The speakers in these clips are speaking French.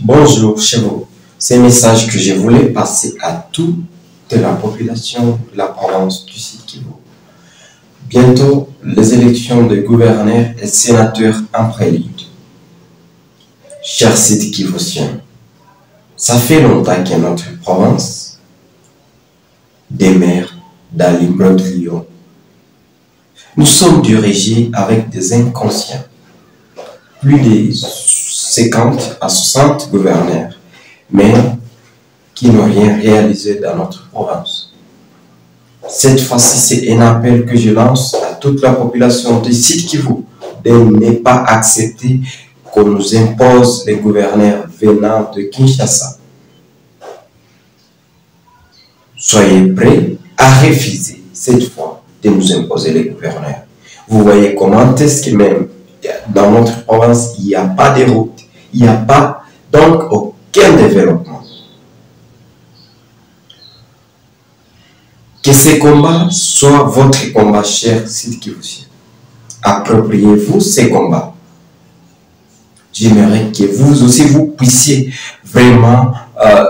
Bonjour chez vous. C'est un message que je voulais passer à toute la population de la province du Sud Kivu. Bientôt, les élections de gouverneurs et sénateurs en prélude. Chers Sud Kivusiens, ça fait longtemps que notre province demeure dans l'imbroglio. Nous sommes dirigés avec des inconscients. Plus de 50 à 60 gouverneurs, mais qui n'ont rien réalisé dans notre province. Cette fois-ci, c'est un appel que je lance à toute la population du Sud Kivu de ne pas accepter qu'on nous impose les gouverneurs venant de Kinshasa. Soyez prêts à refuser cette fois de nous imposer les gouverneurs. Vous voyez comment est-ce que même dans notre province, il n'y a pas de route, il n'y a pas donc aucun développement. Que ces combats soient votre combat, cher Sud Kivusiens. Appropriez-vous ces combats. J'aimerais que vous aussi, vous puissiez vraiment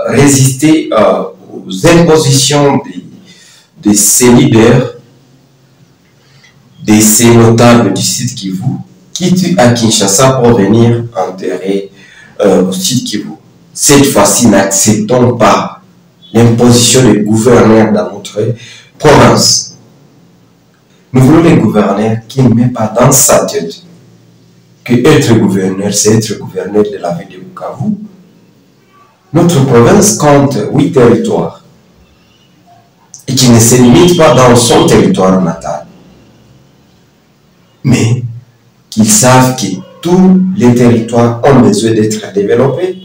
résister aux impositions de ces leaders, de ces notables du Sud Kivu, qui tuent à Kinshasa pour venir enterrer au Sud Kivu. Cette fois-ci, n'acceptons pas l'imposition des gouverneurs dans notre province. Nous voulons les gouverneurs qui ne mettent pas dans sa tête que être gouverneur, c'est être gouverneur de la ville de Bukavu. Notre province compte 8 territoires et qui ne se limite pas dans son territoire natal. Mais qu'ils savent que tous les territoires ont besoin d'être développés.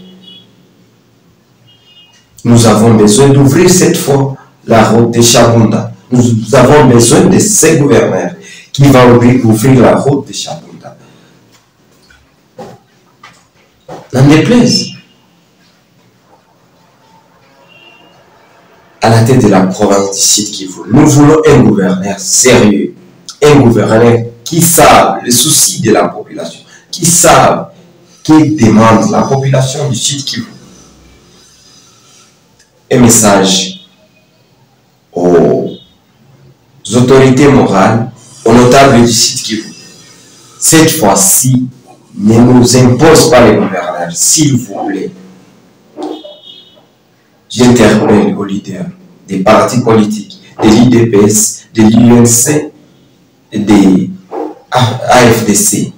Nous avons besoin d'ouvrir cette fois la route de Chabunda. Nous avons besoin de ces gouverneurs qui vont ouvrir la route de Chabunda. N'en déplaise à la tête de la province du Sud Kivu, nous voulons un gouverneur sérieux, un gouverneur qui savent les soucis de la population, qui savent, qui demandent la population du Sud Kivu. Un message aux autorités morales, aux notables du Sud Kivu. Cette fois-ci, ne nous impose pas les gouverneurs, s'il vous plaît. J'interpelle aux leaders des partis politiques, de l'IDPS, de l'UNC et des AFDC.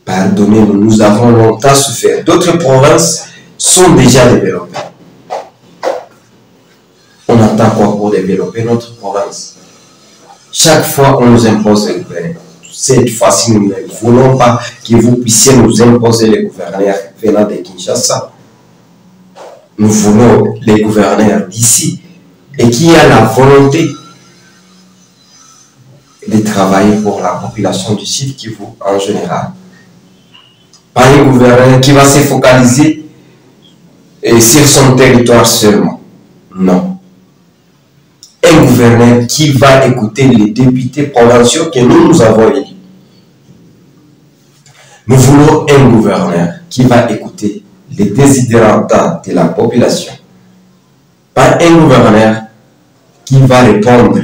Pardonnez-nous, nous avons longtemps souffert. D'autres provinces sont déjà développées. On attend quoi pour développer notre province? Chaque fois, on nous impose les gouverneurs. Cette fois-ci, nous ne voulons pas que vous puissiez nous imposer les gouverneurs venant de Kinshasa. Nous voulons les gouverneurs d'ici et qui a la volonté de travailler pour la population du Sud Kivu en général. Pas un gouverneur qui va se focaliser sur son territoire seulement. Non. Un gouverneur qui va écouter les députés provinciaux que nous avons élus. Nous voulons un gouverneur qui va écouter les désidératas de la population. Pas un gouverneur qui va répondre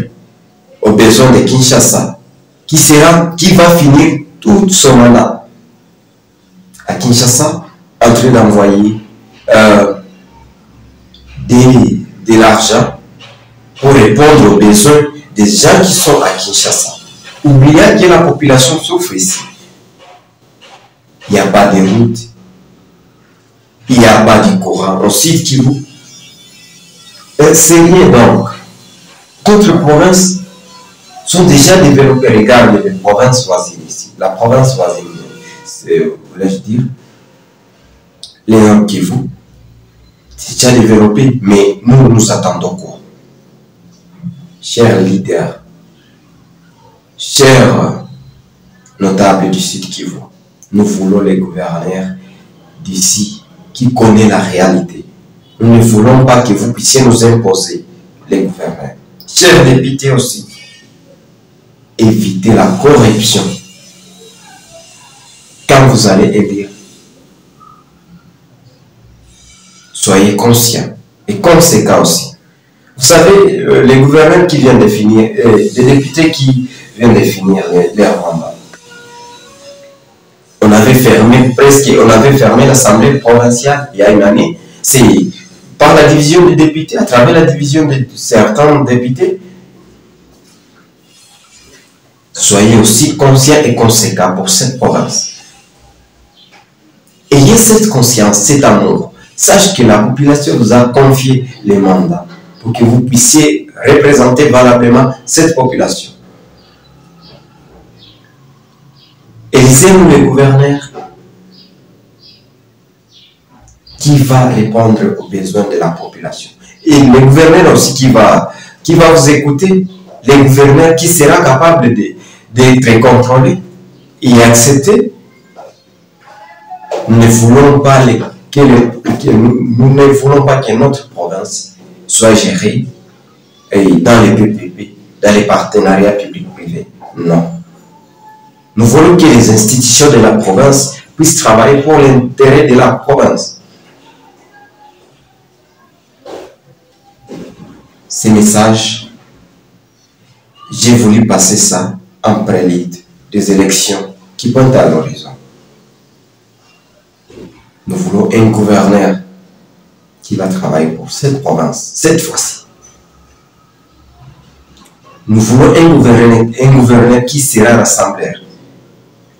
aux besoins de Kinshasa, qui va finir tout son mandat à Kinshasa en train d'envoyer de l'argent pour répondre aux besoins des gens qui sont à Kinshasa. Oubliez que la population souffre ici. Il n'y a pas de route, il n'y a pas de courant au Sud Kivu. C'est rien donc. D'autres provinces sont déjà développées. Regardez les provinces voisines ici. La province voisine, c'est, voulais-je dire, les Nord Kivu, c'est déjà développé, mais nous attendons quoi? Chers leaders, chers notables du Sud Kivu, nous voulons les gouverneurs d'ici qui connaissent la réalité. Nous ne voulons pas que vous puissiez nous imposer les gouverneurs. Chers députés aussi, évitez la corruption. Quand vous allez élire, soyez conscients et conséquents aussi. Vous savez, les gouverneurs qui viennent de finir, les députés qui viennent de finir leur mandat, on avait fermé l'Assemblée provinciale il y a une année. C'est par la division des députés, à travers la division de certains députés. Soyez aussi conscients et conséquents pour cette province. Ayez cette conscience, cet amour. Sachez que la population vous a confié les mandats pour que vous puissiez représenter valablement cette population. Élisez-nous le gouverneur qui va répondre aux besoins de la population. Et le gouverneur aussi qui va vous écouter, le gouverneur qui sera capable d'être contrôlé et accepté. Nous ne voulons pas que notre province soit gérée dans les PPP, dans les partenariats publics-privés. Non. Nous voulons que les institutions de la province puissent travailler pour l'intérêt de la province. Ces messages, j'ai voulu passer ça en prélude des élections qui pointent à l'horizon. Nous voulons un gouverneur qui va travailler pour cette province, cette fois-ci. Nous voulons un gouverneur qui sera rassembleur.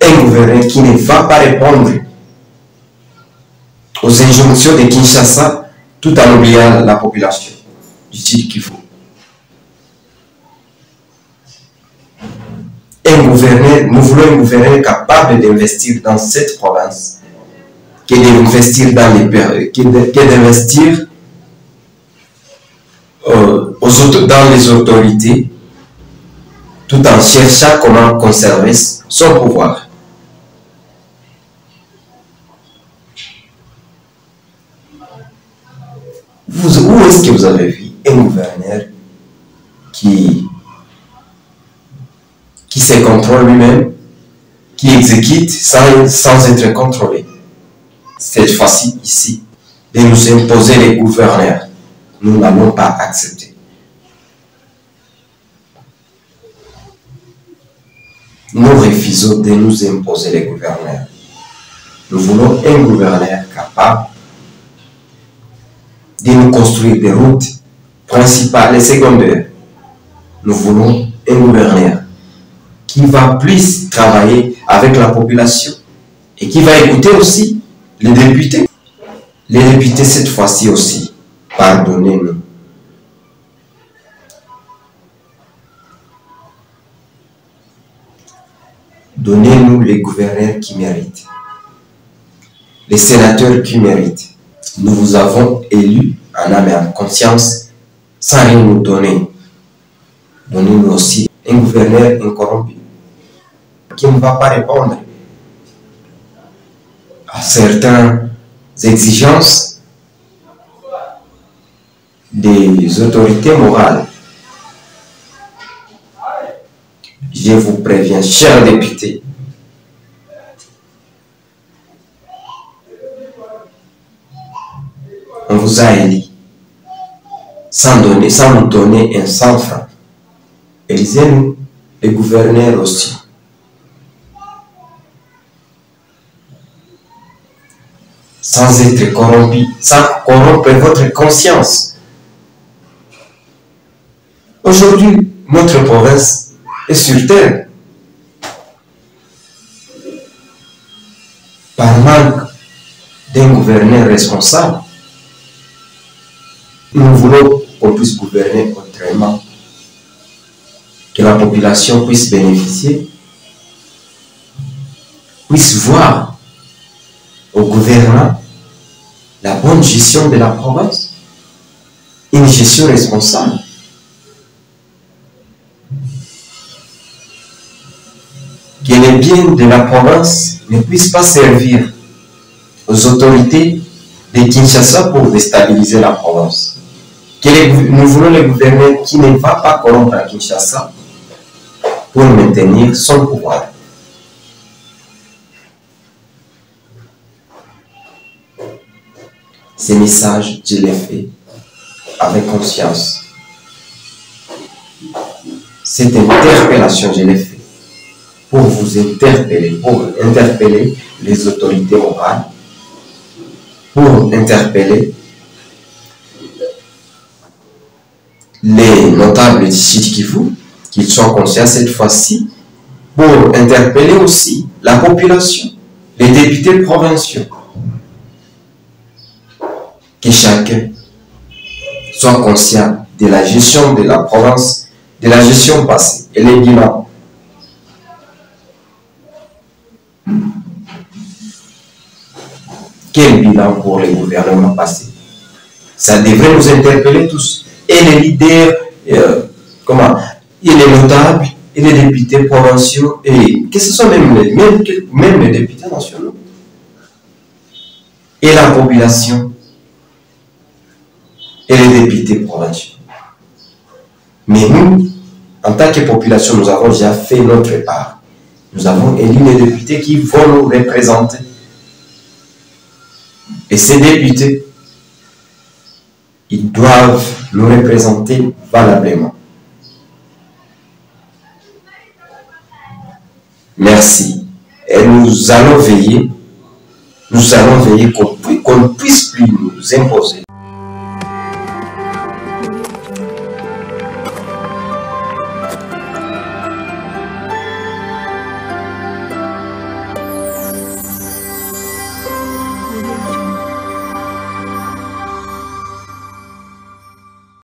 Un gouverneur qui ne va pas répondre aux injonctions de Kinshasa tout en oubliant la population du Sud Kivu. Nous voulons un gouverneur capable d'investir dans cette province, que d'investir dans dans les autorités, tout en cherchant comment conserver son pouvoir. Où est-ce que vous avez vu un gouverneur qui se contrôle lui-même, qui exécute sans être contrôlé? Cette fois-ci, ici, de nous imposer les gouverneurs, nous n'allons pas accepter. Nous refusons de nous imposer les gouverneurs. Nous voulons un gouverneur capable de nous construire des routes principales et secondaires. Nous voulons un gouverneur qui va plus travailler avec la population et qui va écouter aussi les députés. Les députés, cette fois-ci aussi, pardonnez-nous. Donnez-nous les gouverneurs qui méritent, les sénateurs qui méritent. Nous vous avons élus en âme et en conscience sans rien nous donner. Donnez-nous aussi un gouverneur incorrompu qui ne va pas répondre à certaines exigences des autorités morales. Je vous préviens, chers députés, on vous a élu sans nous donner un 100 francs. Élisez-nous, les gouverneurs aussi. Sans être corrompu, sans corrompre votre conscience. Aujourd'hui, notre province est sur terre. Par manque d'un gouverneur responsable, nous voulons qu'on puisse gouverner autrement, que la population puisse bénéficier, puisse voir au gouvernement la bonne gestion de la province, une gestion responsable. Que les biens de la province ne puissent pas servir aux autorités de Kinshasa pour déstabiliser la province. Nous voulons le gouvernement qui ne va pas corrompre à Kinshasa pour maintenir son pouvoir. Ces messages, je les fais avec conscience. Cette interpellation, je l'ai fait pour vous interpeller, pour interpeller les autorités morales, pour interpeller les notables du Sud Kivu, qu'ils soient conscients cette fois-ci, pour interpeller aussi la population, les députés provinciaux. Que chacun soit conscient de la gestion de la province, de la gestion passée et les bilans. Quel bilan pour les gouvernements passés? Ça devrait nous interpeller tous. Et les leaders, et les notables, et les députés provinciaux, et que ce soit même les députés nationaux, et la population, et les députés provinciaux. Mais nous, en tant que population, nous avons déjà fait notre part. Nous avons élu les députés qui vont nous représenter. Et ces députés, ils doivent nous représenter valablement. Merci. Et nous allons veiller qu'on ne puisse plus nous imposer.